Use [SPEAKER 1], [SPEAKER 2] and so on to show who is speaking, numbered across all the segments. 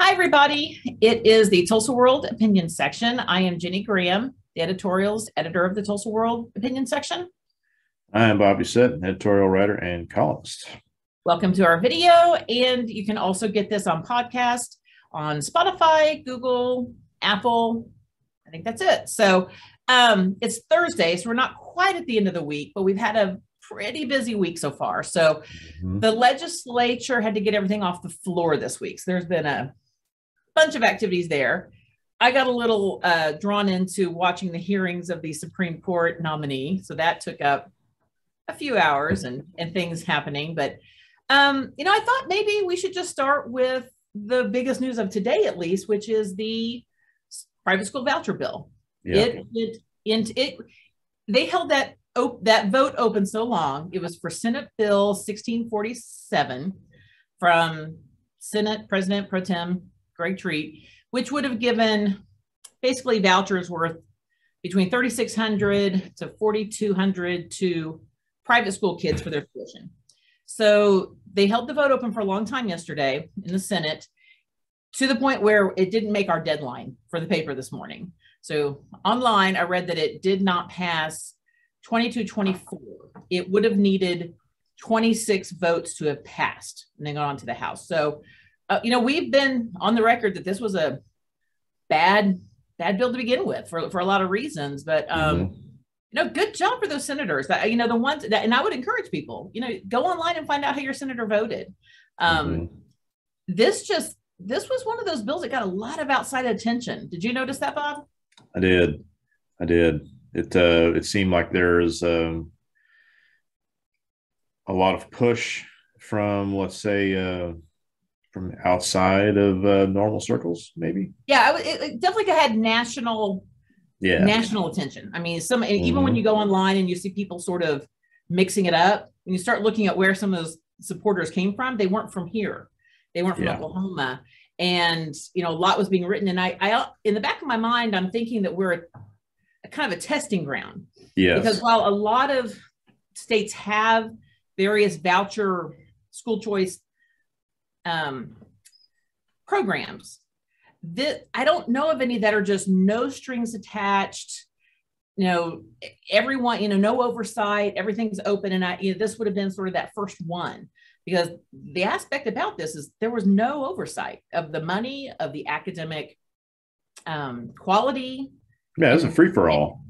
[SPEAKER 1] Hi, everybody. It is the Tulsa World Opinion section. I am Ginnie Graham, the editorials editor of the Tulsa World Opinion section.
[SPEAKER 2] I am Bob Doucette, editorial writer and columnist.
[SPEAKER 1] Welcome to our video, and you can also get this on podcast on Spotify, Google, Apple. I think that's it. So it's Thursday, so we're not quite at the end of the week, but we've had a pretty busy week so far. So the legislature had to get everything off the floor this week. So there's been a bunch of activities there. I got a little drawn into watching the hearings of the Supreme Court nominee. So that took up a few hours and things happening. But, I thought maybe we should just start with the biggest news of today, at least, which is the private school voucher bill. Yeah. They held that vote open so long. It was for Senate Bill 1647 from Senate President Pro Tem Greg Treat, which would have given basically vouchers worth between $3,600 to $4,200 to private school kids for their tuition. So they held the vote open for a long time yesterday in the Senate, to the point where it didn't make our deadline for the paper this morning. So online, I read that it did not pass 22-24. It would have needed 26 votes to have passed and then gone on to the House. So, we've been on the record that this was a bad bill to begin with for a lot of reasons. But, good job for those senators. The ones that, and I would encourage people, go online and find out how your senator voted. This was one of those bills that got a lot of outside attention. Did you notice that, Bob?
[SPEAKER 2] I did. It seemed like there's a lot of push from, let's say, from outside of normal circles, maybe.
[SPEAKER 1] Yeah, it definitely had national attention. I mean, even when you go online and you see people sort of mixing it up, and you start looking at where some of those supporters came from, they weren't from here. They weren't from Oklahoma. And, a lot was being written. And I in the back of my mind, I'm thinking that we're a kind of a testing ground. Yes. Because while a lot of states have various voucher school choice programs, I don't know of any that are just no strings attached, everyone, no oversight, everything's open. And this would have been sort of that first one, because the aspect about this is there was no oversight of the money, of the academic quality.
[SPEAKER 2] Yeah, it was a free for all.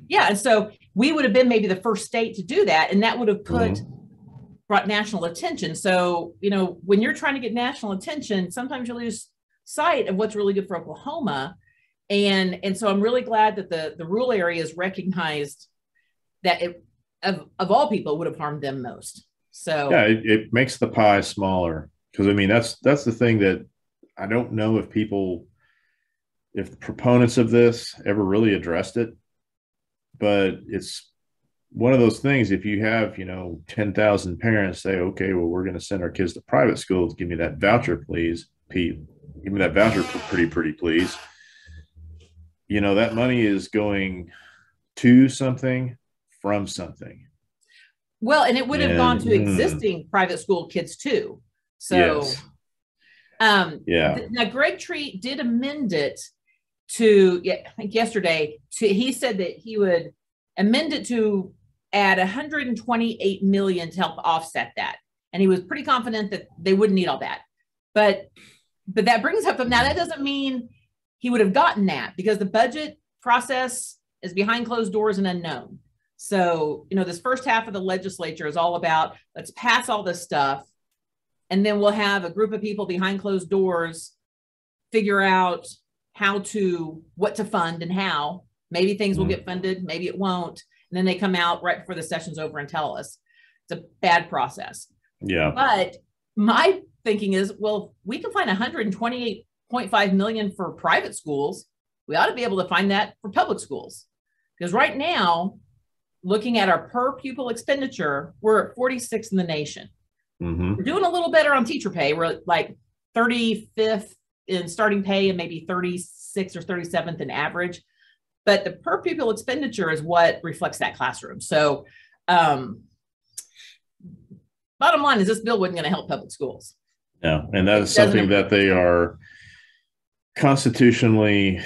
[SPEAKER 1] Yeah. And so we would have been maybe the first state to do that. And that would have brought national attention. So, when you're trying to get national attention, sometimes you lose sight of what's really good for Oklahoma. And so I'm really glad that the rural areas recognized that of all people, would have harmed them most. So
[SPEAKER 2] yeah, it makes the pie smaller, because that's the thing that I don't know if the proponents of this ever really addressed it, but it's one of those things. If you have 10,000 parents say, okay, well, we're going to send our kids to private schools, give me that voucher, please, Pete. Give me that voucher, pretty please. That money is going to something from something.
[SPEAKER 1] Well, and it would have gone to existing private school kids too. So, now Greg Treat did amend it to, I think yesterday, he said that he would amend it to add $128 million to help offset that. And he was pretty confident that they wouldn't need all that. But that brings up, now that doesn't mean he would have gotten that, because the budget process is behind closed doors and unknown. So, this first half of the legislature is all about, let's pass all this stuff, and then we'll have a group of people behind closed doors figure out what to fund and how. Maybe things will get funded, maybe it won't. And then they come out right before the session's over and tell us. It's a bad process.
[SPEAKER 2] Yeah.
[SPEAKER 1] But my thinking is, well, we can find $128.5 million for private schools. We ought to be able to find that for public schools. Because right now, looking at our per pupil expenditure, we're at 46th in the nation. We're doing a little better on teacher pay. We're like 35th in starting pay and maybe 36th or 37th in average. But the per pupil expenditure is what reflects that classroom. So bottom line is, this bill wasn't going to help public schools.
[SPEAKER 2] No, and that is something that they are constitutionally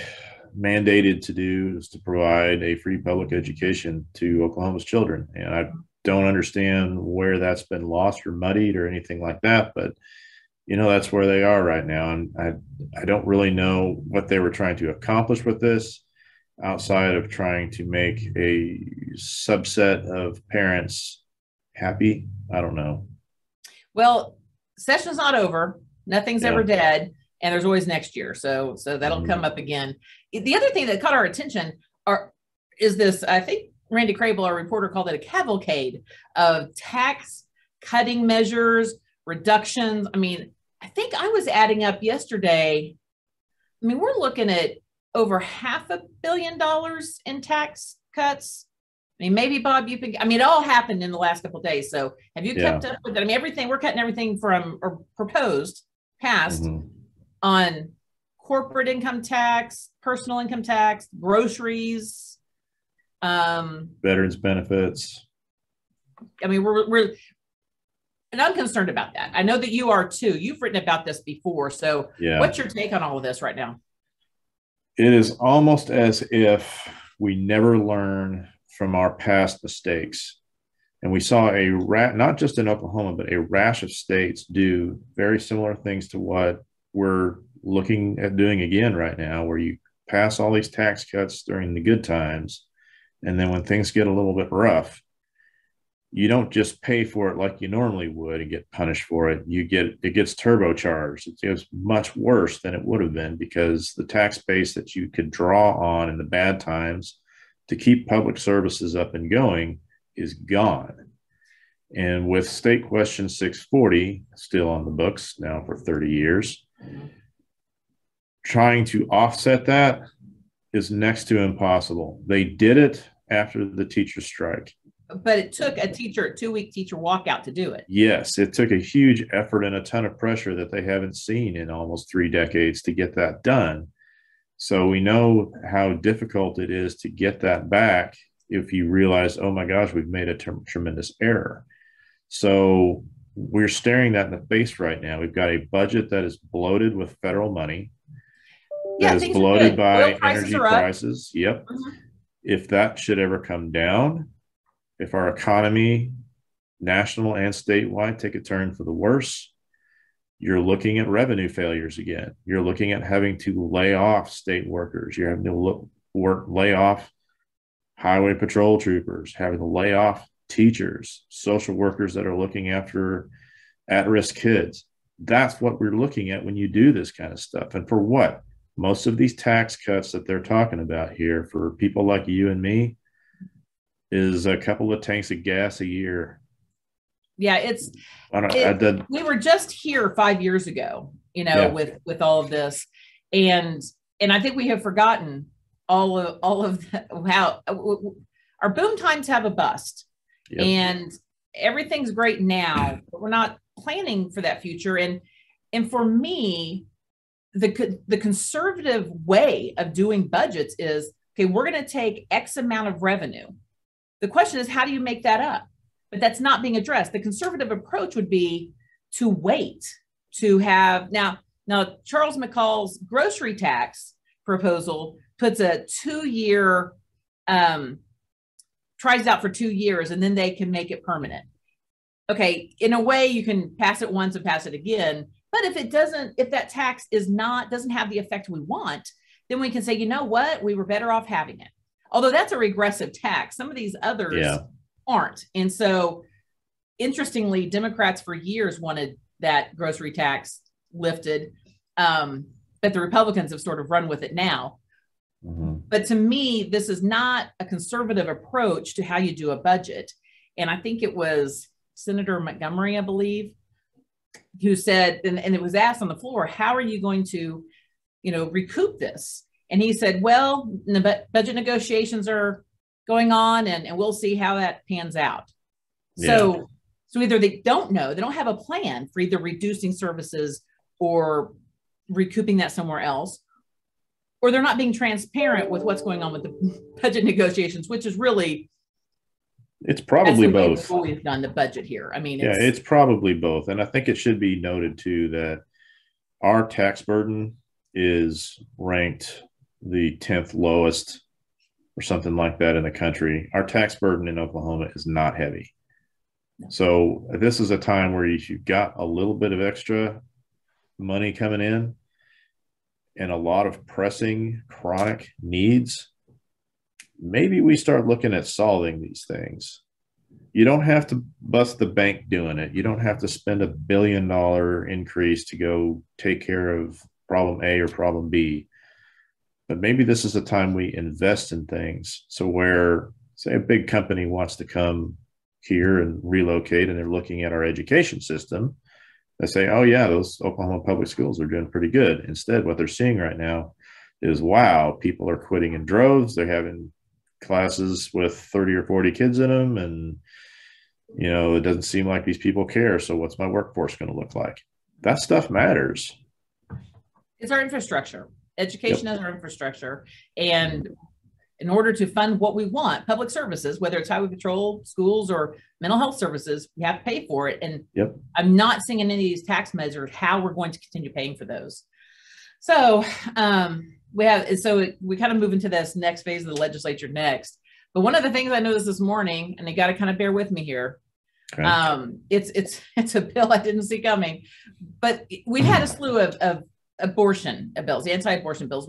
[SPEAKER 2] mandated to do is to provide a free public education to Oklahoma's children. And I don't understand where that's been lost or muddied or anything like that, but that's where they are right now. And I don't really know what they were trying to accomplish with this outside of trying to make a subset of parents happy. I don't know.
[SPEAKER 1] Well, session's not over. Nothing's ever dead. And there's always next year. So that'll come up again. The other thing that caught our attention is this, I think Randy Crable, our reporter, called it a cavalcade of tax cutting measures, reductions. I mean, I think I was adding up yesterday. I mean, we're looking at over $500 million in tax cuts. I mean, maybe Bob, it all happened in the last couple of days. So have you kept up with it? I mean, we're cutting everything from, or proposed, passed on corporate income tax, personal income tax, groceries,
[SPEAKER 2] veterans benefits.
[SPEAKER 1] I mean, we're and I'm concerned about that. I know that you are too. You've written about this before. So what's your take on all of this right now?
[SPEAKER 2] It is almost as if we never learn from our past mistakes. And we saw not just in Oklahoma, but a rash of states do very similar things to what we're looking at doing again right now, where you pass all these tax cuts during the good times. And then when things get a little bit rough, you don't just pay for it like you normally would and get punished for it. It gets turbocharged. It's much worse than it would have been, because the tax base that you could draw on in the bad times to keep public services up and going is gone. And with State Question 640 still on the books now for 30 years, trying to offset that is next to impossible. They did it after the teacher strike.
[SPEAKER 1] But it took a 2-week teacher walkout to do it.
[SPEAKER 2] Yes, it took a huge effort and a ton of pressure that they haven't seen in almost 3 decades to get that done. So we know how difficult it is to get that back if you realize, oh my gosh, we've made a tremendous error. So we're staring that in the face right now. We've got a budget that is bloated with federal money, that is bloated by energy prices. Yep. If that should ever come down, if our economy, national and statewide, take a turn for the worse, you're looking at revenue failures again. You're looking at having to lay off state workers. You're having to lay off highway patrol troopers, having to lay off teachers, social workers that are looking after at-risk kids. That's what we're looking at when you do this kind of stuff. And for what? Most of these tax cuts that they're talking about here for people like you and me is a couple of tanks of gas a year.
[SPEAKER 1] Yeah, we were just here 5 years ago, with all of this, and I think we have forgotten all of how our boom times have a bust, and everything's great now, but we're not planning for that future. And for me, the conservative way of doing budgets is, okay, we're going to take X amount of revenue. The question is, how do you make that up? But that's not being addressed. The conservative approach would be to wait to have now Charles McCall's grocery tax proposal puts a 2-year, tries out for 2 years, and then they can make it permanent. Okay, in a way you can pass it once and pass it again. But if that tax doesn't have the effect we want, then we can say, you know what, we were better off having it. Although that's a regressive tax. Some of these others aren't. And so, interestingly, Democrats for years wanted that grocery tax lifted, but the Republicans have sort of run with it now. But to me, this is not a conservative approach to how you do a budget. And I think it was Senator Montgomery, I believe, who said, and it was asked on the floor, how are you going to, recoup this? And he said, well, the budget negotiations are going on, and we'll see how that pans out. So either they don't know, they don't have a plan for either reducing services or recouping that somewhere else, or they're not being transparent with what's going on with the budget negotiations, which is really,
[SPEAKER 2] it's probably both.
[SPEAKER 1] We've always done the budget here. I mean,
[SPEAKER 2] it's probably both. And I think it should be noted too that our tax burden is ranked the 10th lowest or something like that in the country. Our tax burden in Oklahoma is not heavy. So this is a time where you've got a little bit of extra money coming in and a lot of pressing chronic needs. Maybe we start looking at solving these things. You don't have to bust the bank doing it. You don't have to spend $1 billion increase to go take care of problem A or problem B. But maybe this is a time we invest in things. So where, say, a big company wants to come here and relocate, and they're looking at our education system, they say, oh yeah, those Oklahoma public schools are doing pretty good. Instead, what they're seeing right now is, wow, people are quitting in droves. They're having classes with 30 or 40 kids in them, and it doesn't seem like these people care. So what's my workforce going to look like? That stuff matters.
[SPEAKER 1] It's our infrastructure. Education is our infrastructure. And in order to fund what we want, public services, whether it's highway patrol, schools, or mental health services, we have to pay for it. And I'm not seeing in any of these tax measures how we're going to continue paying for those. So we kind of move into this next phase of the legislature next. But one of the things I noticed this morning, and you got to kind of bear with me here, it's a bill I didn't see coming, but we've had a slew of abortion bills, the anti-abortion bills,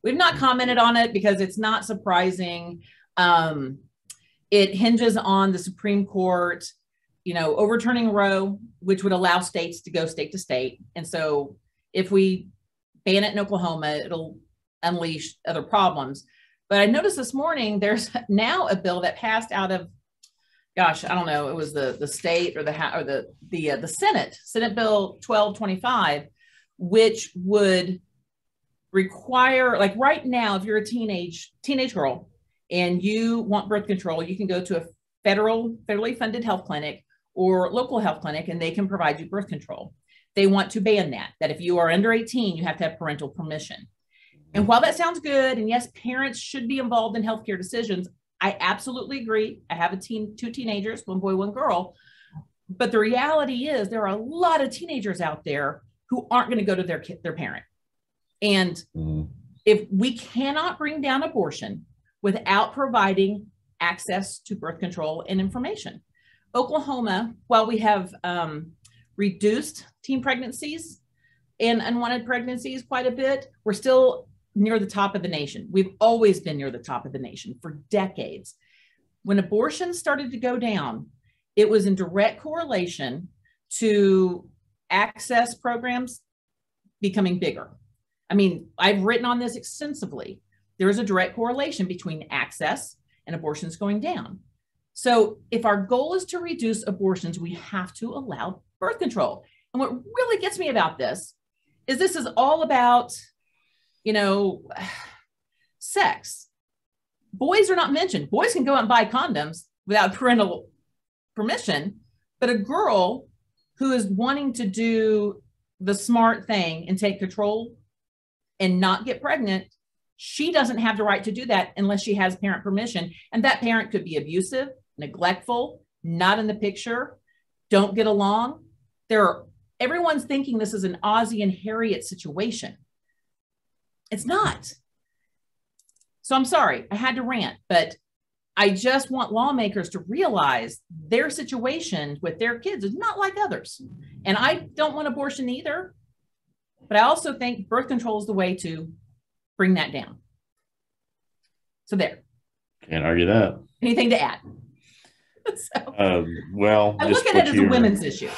[SPEAKER 1] we've not commented on it because it's not surprising. It hinges on the Supreme Court, overturning Roe, which would allow states to go state to state. And so if we ban it in Oklahoma, it'll unleash other problems. But I noticed this morning, there's now a bill that passed out of, gosh, I don't know, it was the state or the Senate Bill 1225, which would require, like right now, if you're a teenage girl and you want birth control, you can go to a federally funded health clinic or local health clinic, and they can provide you birth control. They want to ban that if you are under 18, you have to have parental permission. And while that sounds good, and yes, parents should be involved in healthcare decisions, I absolutely agree. I have two teenagers, one boy, one girl. But the reality is there are a lot of teenagers out there who aren't going to go to their parent. And if we cannot bring down abortion without providing access to birth control and information, Oklahoma, while we have reduced teen pregnancies and unwanted pregnancies quite a bit, we're still near the top of the nation. We've always been near the top of the nation for decades. When abortion started to go down, it was in direct correlation to access programs becoming bigger. I mean, I've written on this extensively. There is a direct correlation between access and abortions going down. So if our goal is to reduce abortions, we have to allow birth control. And what really gets me about this is all about, sex. Boys are not mentioned. Boys can go out and buy condoms without parental permission, but a girl who is wanting to do the smart thing and take control and not get pregnant, she doesn't have the right to do that unless she has parent permission. And that parent could be abusive, neglectful, not in the picture, don't get along. Everyone's thinking this is an Ozzie and Harriet situation. It's not. So I'm sorry, I had to rant, but I just want lawmakers to realize their situation with their kids is not like others. And I don't want abortion either, but I also think birth control is the way to bring that down. So there.
[SPEAKER 2] Can't argue that.
[SPEAKER 1] Anything to add?
[SPEAKER 2] Well,
[SPEAKER 1] I look at it as a women's issue.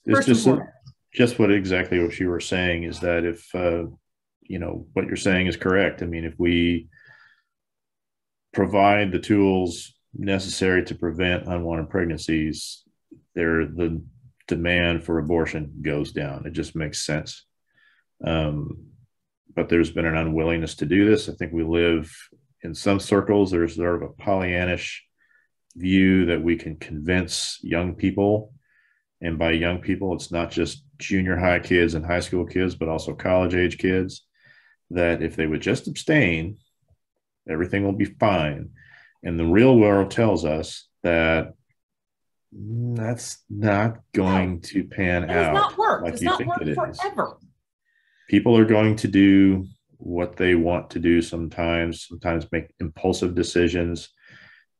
[SPEAKER 2] It's just what you were saying is that if, what you're saying is correct. I mean, if we provide the tools necessary to prevent unwanted pregnancies, the demand for abortion goes down. It just makes sense. But there's been an unwillingness to do this. I think we live in some circles, there's sort of a Pollyannish view that we can convince young people. And by young people, it's not just junior high kids and high school kids, but also college age kids, that if they would just abstain, everything will be fine. And the real world tells us that that's not going to pan out.
[SPEAKER 1] It's not work.
[SPEAKER 2] Like
[SPEAKER 1] it's
[SPEAKER 2] you
[SPEAKER 1] not
[SPEAKER 2] think
[SPEAKER 1] work
[SPEAKER 2] it is.
[SPEAKER 1] forever.
[SPEAKER 2] People are going to do what they want to do sometimes make impulsive decisions.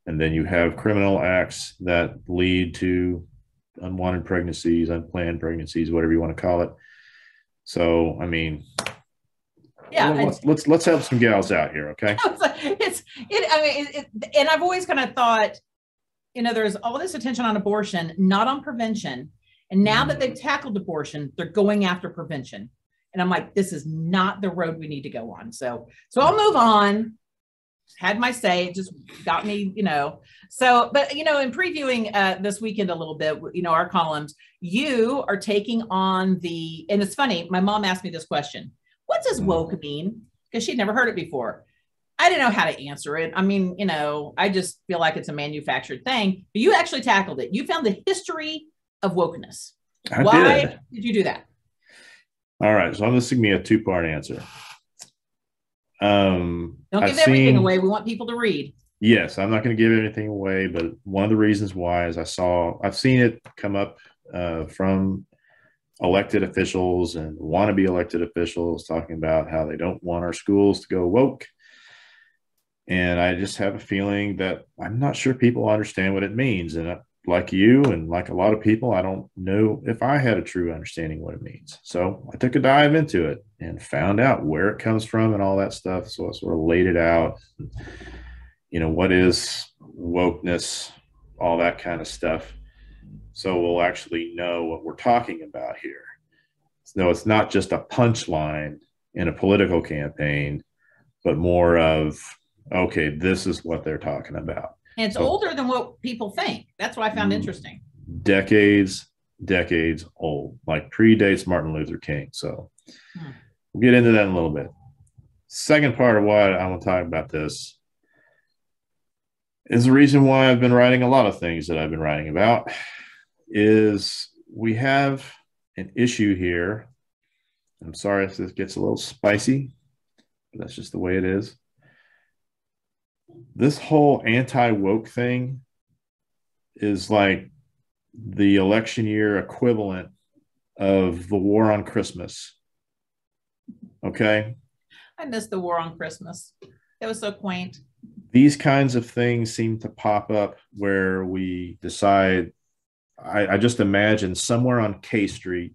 [SPEAKER 2] And then you have criminal acts that lead to unwanted pregnancies, unplanned pregnancies, whatever you want to call it. So, I mean,
[SPEAKER 1] yeah,
[SPEAKER 2] let's help some gals out here, okay?
[SPEAKER 1] And I've always kind of thought, there's all this attention on abortion, not on prevention. And now that they've tackled abortion, they're going after prevention. And I'm like, this is not the road we need to go on. So I'll move on. Had my say, it just got me, So, but, in previewing this weekend a little bit, our columns, you are taking on and it's funny, my mom asked me this question: what does woke mean? Because she'd never heard it before. I didn't know how to answer it. I mean, I just feel like it's a manufactured thing, but you actually tackled it. You found the history of wokeness. Why did you do that?
[SPEAKER 2] All right. So this is going to be a two-part answer.
[SPEAKER 1] Don't give everything away. We want people to read.
[SPEAKER 2] Yes, I'm not going to give anything away, but one of the reasons why is I've seen it come up from elected officials and wannabe elected officials talking about how they don't want our schools to go woke. And I just have a feeling that I'm not sure people understand what it means. And like you and like a lot of people, I don't know if I had a true understanding what it means. So I took a dive into it and found out where it comes from and all that stuff. So I sort of laid it out, what is wokeness, all that kind of stuff. So we'll actually know what we're talking about here. No, it's not just a punchline in a political campaign, but more of, okay, this is what they're talking about.
[SPEAKER 1] And it's older than what people think. That's what I found interesting.
[SPEAKER 2] Decades old, like predates Martin Luther King. So we'll get into that in a little bit. Second part of why I want to talk about this is the reason why I've been writing a lot of things that I've been writing about is we have an issue here. I'm sorry if this gets a little spicy, but that's just the way it is. This whole anti-woke thing is like the election year equivalent of the war on Christmas. Okay?
[SPEAKER 1] I missed the war on Christmas. It was so quaint.
[SPEAKER 2] These kinds of things seem to pop up where we decide, I just imagine somewhere on K Street,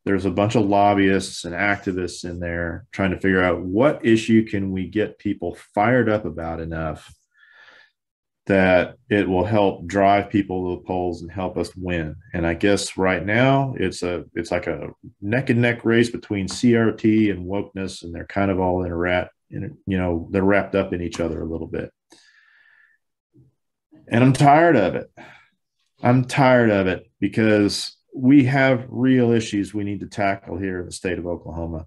[SPEAKER 2] there's a bunch of lobbyists and activists in there trying to figure out what issue can we get people fired up about enough that it will help drive people to the polls and help us win. And I guess right now it's like a neck and neck race between CRT and wokeness, and they're kind of all they're wrapped up in each other a little bit. And I'm tired of it because we have real issues we need to tackle here in the state of Oklahoma.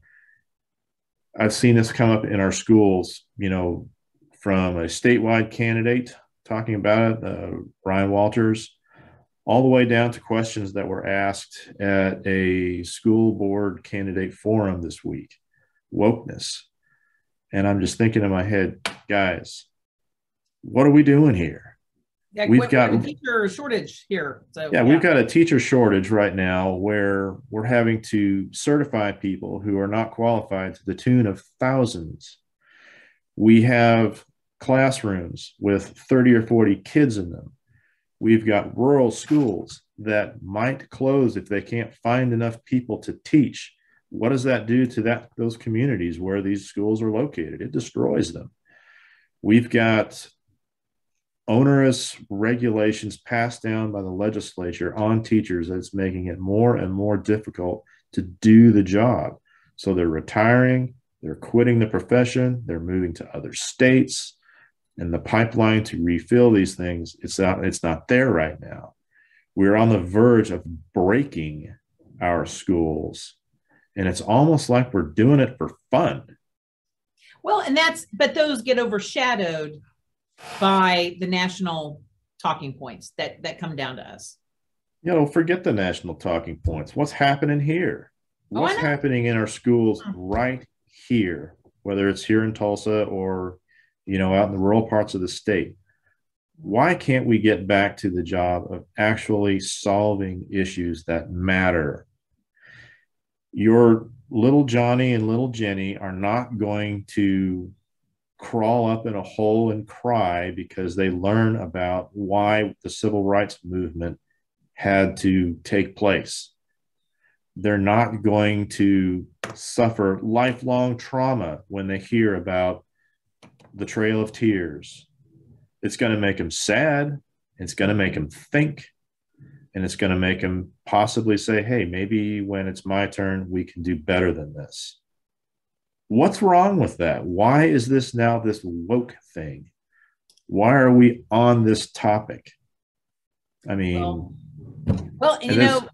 [SPEAKER 2] I've seen this come up in our schools, from a statewide candidate talking about it, Brian Walters, all the way down to questions that were asked at a school board candidate forum this week, wokeness. And I'm just thinking in my head, guys, what are we doing here?
[SPEAKER 1] Yeah, we've got a teacher shortage here. So
[SPEAKER 2] yeah, we've got a teacher shortage right now where we're having to certify people who are not qualified to the tune of thousands. We have classrooms with 30 or 40 kids in them. We've got rural schools that might close if they can't find enough people to teach. What does that do to those communities where these schools are located? It destroys them. We've got onerous regulations passed down by the legislature on teachers that's making it more and more difficult to do the job. So they're retiring, they're quitting the profession, they're moving to other states, and the pipeline to refill these things, it's not there right now. We're on the verge of breaking our schools, and it's almost like we're doing it for fun.
[SPEAKER 1] Well, but those get overshadowed by the national talking points that come down to us.
[SPEAKER 2] Forget the national talking points. What's happening here? What's happening in our schools right here, whether it's here in Tulsa or, out in the rural parts of the state? Why can't we get back to the job of actually solving issues that matter? Your little Johnny and little Ginnie are not going to crawl up in a hole and cry because they learn about why the civil rights movement had to take place. They're not going to suffer lifelong trauma when they hear about the Trail of Tears. It's going to make them sad. It's going to make them think. And it's going to make them possibly say, hey, maybe when it's my turn, we can do better than this. What's wrong with that? Why is this now this woke thing? Why are we on this topic? I mean,
[SPEAKER 1] well, you know,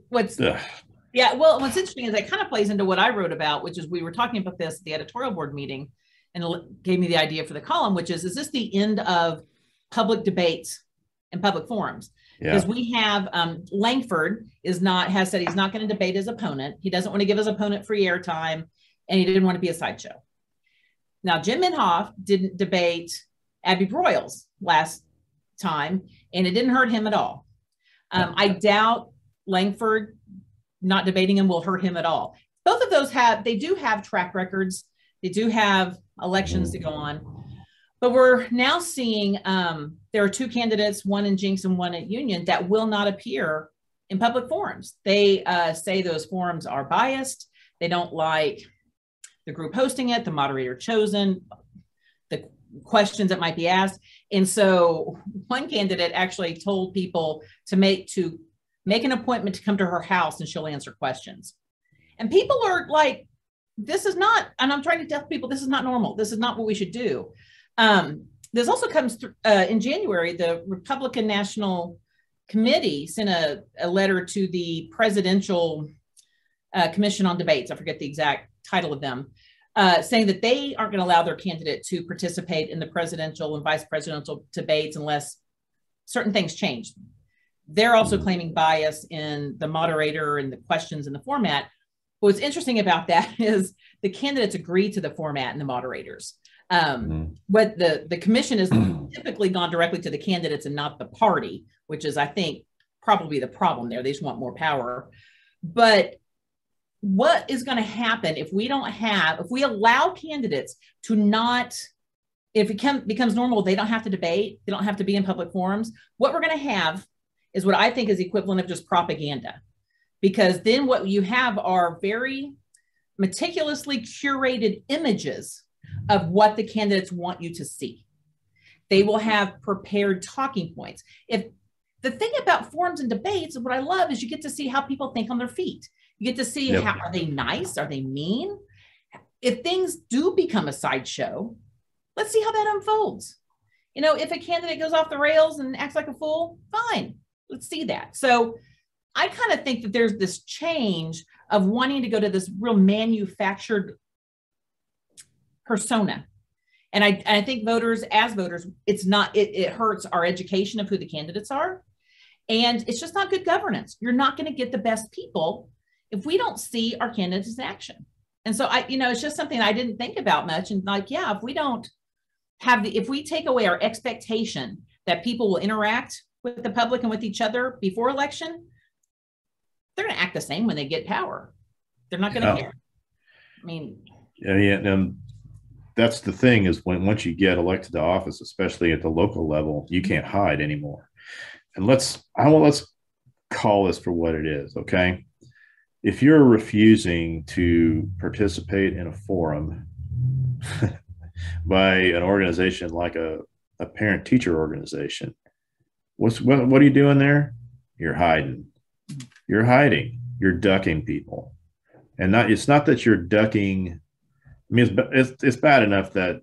[SPEAKER 1] what's interesting is it kind of plays into what I wrote about, which is we were talking about this at the editorial board meeting, and it gave me the idea for the column, which is this the end of public debates and public forums? Because we have Langford has said he's not going to debate his opponent. He doesn't want to give his opponent free airtime, and he didn't want to be a sideshow. Now, Jim Inhofe didn't debate Abby Broyles last time, and it didn't hurt him at all. I doubt Langford not debating him will hurt him at all. Both of those do have track records. They do have elections to go on. But we're now seeing there are two candidates, one in Jinx and one at Union, that will not appear in public forums. They say those forums are biased. They don't like the group hosting it, the moderator chosen, the questions that might be asked. And so one candidate actually told people to make an appointment to come to her house and she'll answer questions. And people are like, this is not, and I'm trying to tell people this is not normal. This is not what we should do. This also comes through in January, the Republican National Committee sent a letter to the Presidential Commission on Debates. I forget the exact title of them, saying that they aren't going to allow their candidate to participate in the presidential and vice presidential debates unless certain things change. They're also claiming bias in the moderator and the questions and the format. What's interesting about that is the candidates agree to the format and the moderators. What the commission has typically gone directly to the candidates and not the party, which is, I think, probably the problem there. They just want more power. But what is going to happen if we allow candidates to not, if it becomes normal, they don't have to debate, they don't have to be in public forums. What we're going to have is what I think is equivalent of just propaganda. Because then what you have are very meticulously curated images of what the candidates want you to see. They will have prepared talking points. If the thing about forums and debates, what I love is you get to see how people think on their feet. You get to see how, are they nice? Are they mean? If things do become a sideshow, let's see how that unfolds. You know, if a candidate goes off the rails and acts like a fool, fine, let's see that. So I kind of think that there's this change of wanting to go to this real manufactured persona. And I think voters, it hurts our education of who the candidates are. And it's just not good governance. You're not going to get the best people if we don't see our candidates in action. And so it's just something I didn't think about much. And if we don't if we take away our expectation that people will interact with the public and with each other before election, they're going to act the same when they get power. They're not going to care. I mean,
[SPEAKER 2] and that's the thing is once you get elected to office, especially at the local level, you can't hide anymore. And let's call this for what it is. Okay. If you're refusing to participate in a forum by an organization like a parent teacher organization, what are you doing there? You're hiding. You're hiding. You're ducking people. And it's not that you're ducking. I mean, it's bad enough that,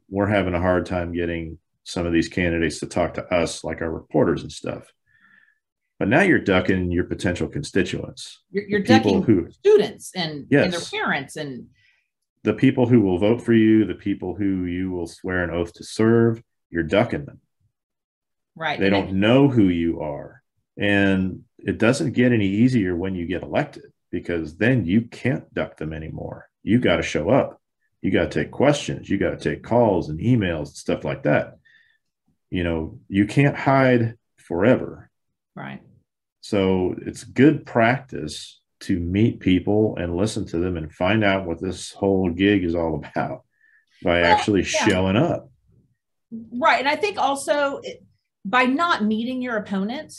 [SPEAKER 2] we're having a hard time getting some of these candidates to talk to us, like our reporters and stuff. But now you're ducking your potential constituents.
[SPEAKER 1] You're ducking students and their parents and
[SPEAKER 2] the people who will vote for you, the people who you will swear an oath to serve. You're ducking them.
[SPEAKER 1] Right.
[SPEAKER 2] They don't know who you are. And it doesn't get any easier when you get elected, because then you can't duck them anymore. You got to show up. You got to take questions. You got to take calls and emails and stuff like that. You can't hide forever.
[SPEAKER 1] Right.
[SPEAKER 2] So it's good practice to meet people and listen to them and find out what this whole gig is all about by actually showing up.
[SPEAKER 1] Right. And I think also by not meeting your opponent,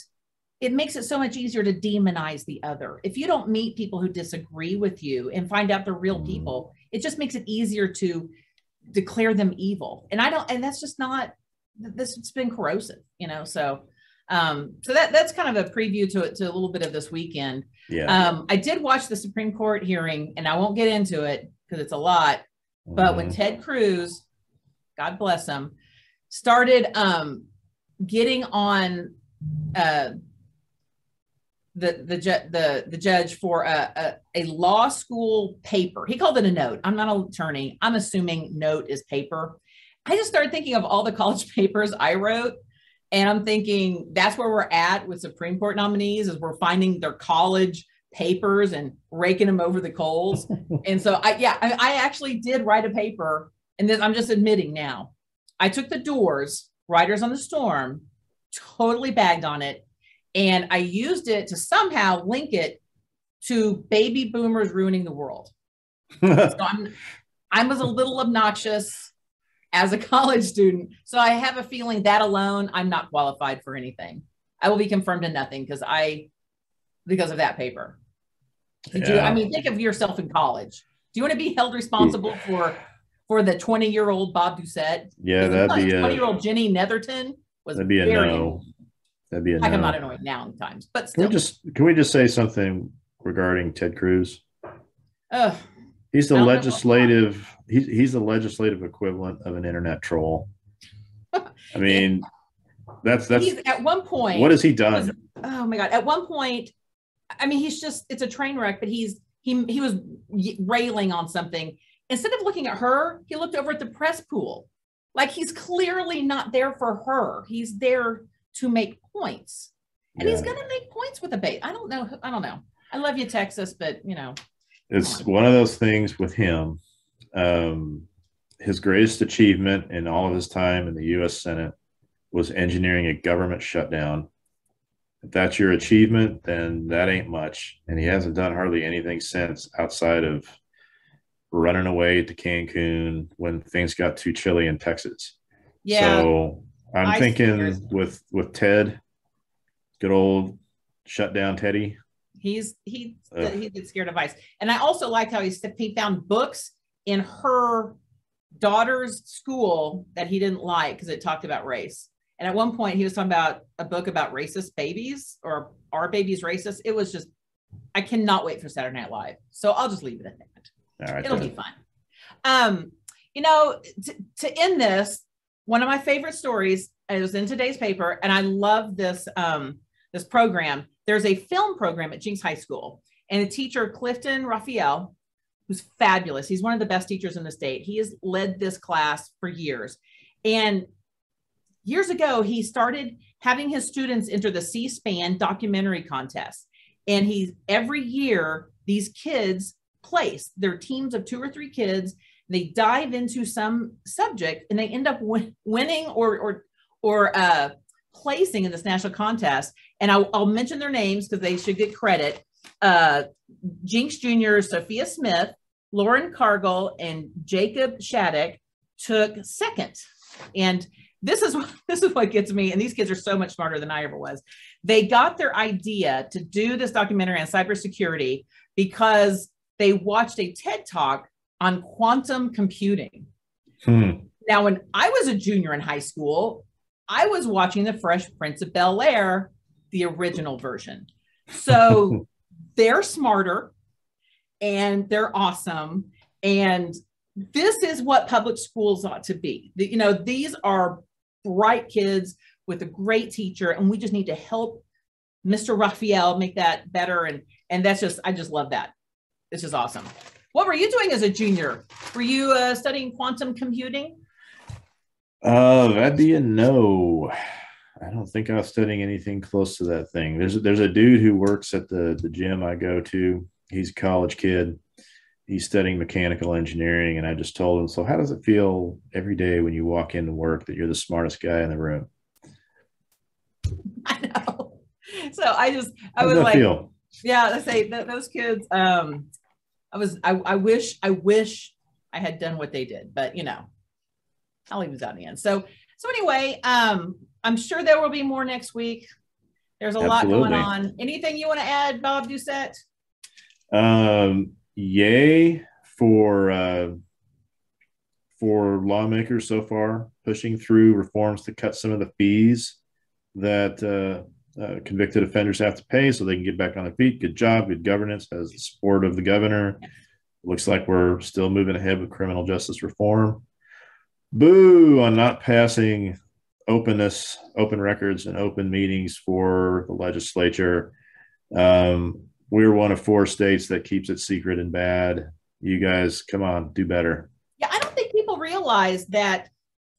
[SPEAKER 1] it makes it so much easier to demonize the other. If you don't meet people who disagree with you and find out they're real people, it just makes it easier to declare them evil. And that's just not, it's been corrosive, so that's kind of a preview to a little bit of this weekend.
[SPEAKER 2] Yeah.
[SPEAKER 1] I did watch the Supreme Court hearing, and I won't get into it because it's a lot, but when Ted Cruz, God bless him, started getting on the judge for a law school paper. He called it a note. I'm not an attorney. I'm assuming note is paper. I just started thinking of all the college papers I wrote, and I'm thinking that's where we're at with Supreme Court nominees, is we're finding their college papers and raking them over the coals. And so I actually did write a paper, and this, I'm just admitting now, I took the Doors, Riders on the Storm, totally bagged on it, and I used it to somehow link it to baby boomers ruining the world. So I was a little obnoxious as a college student. So I have a feeling that alone, I'm not qualified for anything. I will be confirmed in nothing because of that paper. Think of yourself in college. Do you want to be held responsible for the 20-year-old Bob Doucette?
[SPEAKER 2] Yeah, that'd be
[SPEAKER 1] 20-year-old Ginnie Netherton was
[SPEAKER 2] that'd be a no. That'd be a no.
[SPEAKER 1] I'm not annoyed now in times, but still.
[SPEAKER 2] Can we just say something regarding Ted Cruz? He's the he's the legislative equivalent of an internet troll. I mean, that's
[SPEAKER 1] at one point.
[SPEAKER 2] What has he done?
[SPEAKER 1] Oh my God. At one point, I mean, it's a train wreck, but he was railing on something. Instead of looking at her, he looked over at the press pool. Like, he's clearly not there for her. He's there to make points. And he's going to make points with a bait. I don't know. I love you, Texas, but
[SPEAKER 2] it's one of those things with him. His greatest achievement in all of his time in the U.S. Senate was engineering a government shutdown. If that's your achievement, then that ain't much. And he hasn't done hardly anything since, outside of running away to Cancun when things got too chilly in Texas. Yeah. So I'm thinking with Ted, good old shutdown Teddy.
[SPEAKER 1] He gets scared of ice. And I also liked how he found books in her daughter's school that he didn't like because it talked about race. And at one point he was talking about a book about racist babies, or are babies racist? It was just, I cannot wait for Saturday Night Live. So I'll just leave it at that.
[SPEAKER 2] All right,
[SPEAKER 1] it'll be fun. To end this, one of my favorite stories, it was in today's paper, and I love this this program. There's a film program at Jinx High School, and a teacher, Clifton Raphael, who's fabulous. He's one of the best teachers in the state. He has led this class for years. And years ago, he started having his students enter the C-SPAN documentary contest. And every year, these kids place their teams of 2 or 3 kids. They dive into some subject, and they end up winning or placing in this national contest. And I'll mention their names because they should get credit. Jinx Jr., Sophia Smith, Lauren Cargill, and Jacob Shattuck took second. And this is what gets me. And these kids are so much smarter than I ever was. They got their idea to do this documentary on cybersecurity because they watched a TED Talk on quantum computing. Now, when I was a junior in high school, I was watching The Fresh Prince of Bel-Air, the original version. So they're smarter and they're awesome. And this is what public schools ought to be. These are bright kids with a great teacher, and we just need to help Mr. Raphael make that better. And I just love that. It's just awesome. What were you doing as a junior? Were you studying quantum computing?
[SPEAKER 2] That'd be a no. I don't think I was studying anything close to that thing. There's a dude who works at the gym I go to. He's a college kid. He's studying mechanical engineering. And I just told him, so how does it feel every day when you walk into work that you're the smartest guy in the room?
[SPEAKER 1] I know. So I was
[SPEAKER 2] like, feel?
[SPEAKER 1] Yeah, let's say that those kids. I wish I had done what they did, but you know, I'll leave this out in the end. So anyway, I'm sure there will be more next week. There's a lot going on. Anything you want to add, Bob Doucette?
[SPEAKER 2] Yay for lawmakers so far pushing through reforms to cut some of the fees that convicted offenders have to pay so they can get back on their feet. Good job, good governance, has the support of the governor. Looks like we're still moving ahead with criminal justice reform. Boo on not passing openness, open records, and open meetings for the legislature. We're one of 4 states that keeps it secret and bad. You guys, come on, do better.
[SPEAKER 1] Yeah, I don't think people realize that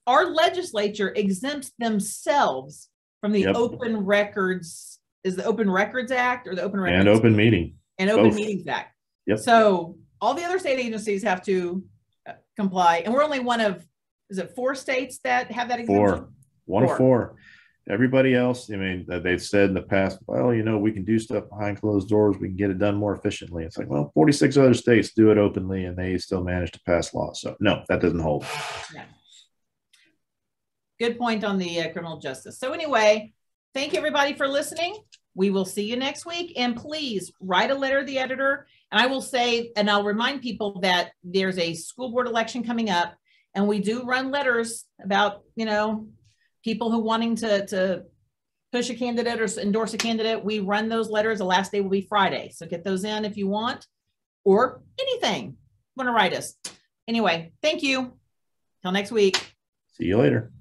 [SPEAKER 1] our legislature exempts themselves from the Open Records, is the Open Records Act or the Open Records
[SPEAKER 2] and Open Meeting
[SPEAKER 1] and Open Meetings Act.
[SPEAKER 2] Yep.
[SPEAKER 1] So all the other state agencies have to comply, and we're only one of, is it 4 states that have that exemption?
[SPEAKER 2] 4. One of 4. Everybody else, I mean, they've said in the past, well, you know, we can do stuff behind closed doors. We can get it done more efficiently. It's like, well, 46 other states do it openly and they still manage to pass laws. So no, that doesn't hold.
[SPEAKER 1] Yeah. Good point on the criminal justice. So anyway, thank you everybody for listening. We will see you next week. And please write a letter to the editor. And I will say, and I'll remind people that there's a school board election coming up, and we do run letters about, you know, people who wanting to push a candidate or endorse a candidate. We run those letters. The last day will be Friday. So get those in if you want, or anything want to write us. Anyway, thank you. Till next week.
[SPEAKER 2] See you later.